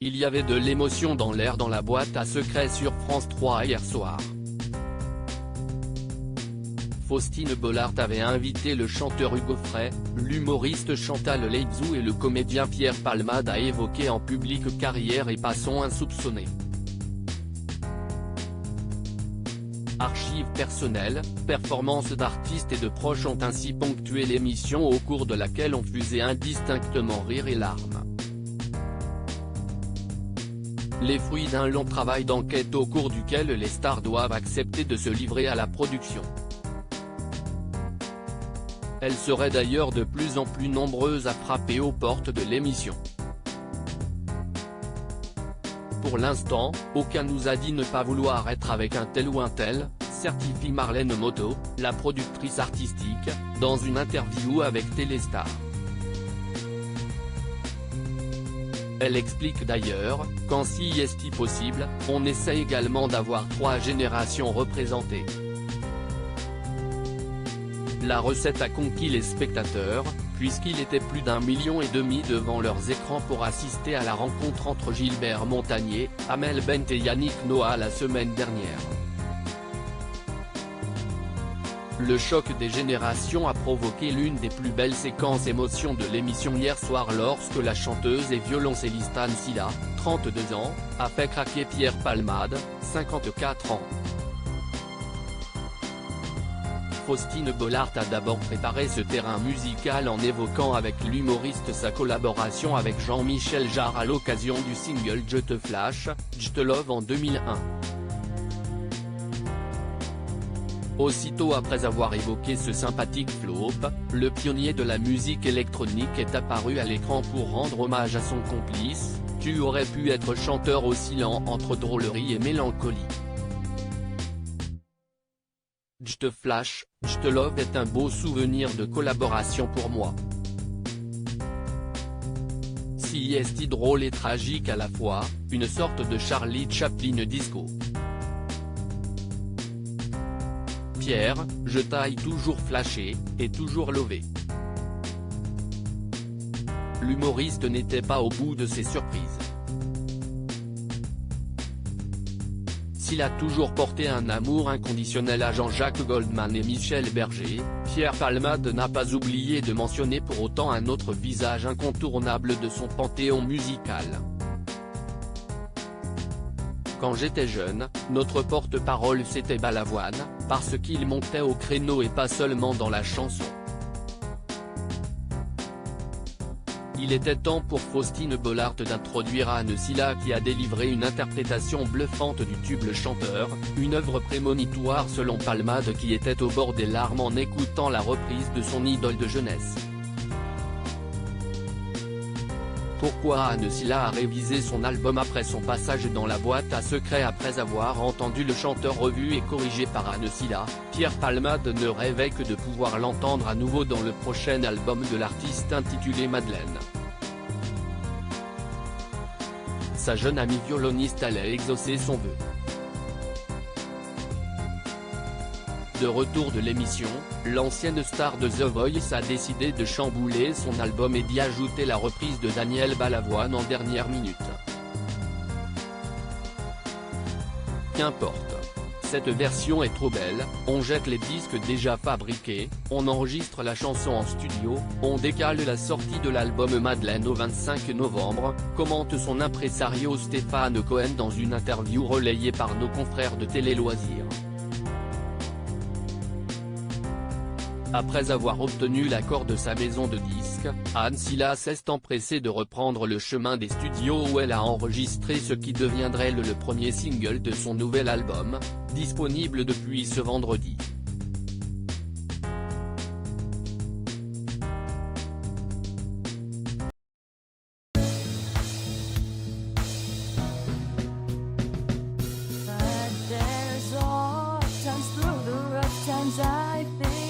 Il y avait de l'émotion dans l'air dans la boîte à secrets sur France 3 hier soir. Faustine Bollaert avait invité le chanteur Hugo Frey, l'humoriste Chantal Latsou et le comédien Pierre Palmade à évoquer en public carrière et passons insoupçonnés. Archives personnelles, performances d'artistes et de proches ont ainsi ponctué l'émission au cours de laquelle on fusait indistinctement rire et larmes. Les fruits d'un long travail d'enquête au cours duquel les stars doivent accepter de se livrer à la production. Elles seraient d'ailleurs de plus en plus nombreuses à frapper aux portes de l'émission. Pour l'instant, aucun nous a dit ne pas vouloir être avec un tel ou un tel, certifie Marlène Moto, la productrice artistique, dans une interview avec Téléstar. Elle explique d'ailleurs, quand si est possible, on essaie également d'avoir 3 générations représentées. La recette a conquis les spectateurs, puisqu'il était plus d'1,5 million devant leurs écrans pour assister à la rencontre entre Gilbert Montagné, Amel Bent et Yannick Noah la semaine dernière. Le choc des générations a provoqué l'une des plus belles séquences émotions de l'émission hier soir lorsque la chanteuse et violoncelliste Anne Silla, 32 ans, a fait craquer Pierre Palmade, 54 ans. Faustine Bollaert a d'abord préparé ce terrain musical en évoquant avec l'humoriste sa collaboration avec Jean-Michel Jarre à l'occasion du single Je te flash, Je te love en 2001. Aussitôt après avoir évoqué ce sympathique flop, le pionnier de la musique électronique est apparu à l'écran pour rendre hommage à son complice, tu aurais pu être chanteur oscillant entre drôlerie et mélancolie. Je te flash, je te love est un beau souvenir de collaboration pour moi. Si est drôle et tragique à la fois, une sorte de Charlie Chaplin disco. Pierre, je t'aille toujours flashé, et toujours lové. L'humoriste n'était pas au bout de ses surprises. S'il a toujours porté un amour inconditionnel à Jean-Jacques Goldman et Michel Berger, Pierre Palmade n'a pas oublié de mentionner pour autant un autre visage incontournable de son panthéon musical. Quand j'étais jeune, notre porte-parole c'était Balavoine, parce qu'il montait au créneau et pas seulement dans la chanson. Il était temps pour Faustine Bollaert d'introduire Anne Silla qui a délivré une interprétation bluffante du tube Le Chanteur, une œuvre prémonitoire selon Palmade qui était au bord des larmes en écoutant la reprise de son idole de jeunesse. Pourquoi Anne Silla a révisé son album après son passage dans la boîte à secrets après avoir entendu le chanteur revu et corrigé par Anne Silla, Pierre Palmade ne rêvait que de pouvoir l'entendre à nouveau dans le prochain album de l'artiste intitulé Madeleine. Sa jeune amie violoniste allait exaucer son vœu. De retour de l'émission, l'ancienne star de The Voice a décidé de chambouler son album et d'y ajouter la reprise de Daniel Balavoine en dernière minute. Qu'importe. Cette version est trop belle, on jette les disques déjà fabriqués, on enregistre la chanson en studio, on décale la sortie de l'album Madeleine au 25 novembre, commente son impresario Stéphane Cohen dans une interview relayée par nos confrères de Télé Loisirs. Après avoir obtenu l'accord de sa maison de disques, Anne Silla s'est empressée de reprendre le chemin des studios où elle a enregistré ce qui deviendrait le premier single de son nouvel album, disponible depuis ce vendredi. But there's all times through the rough times I think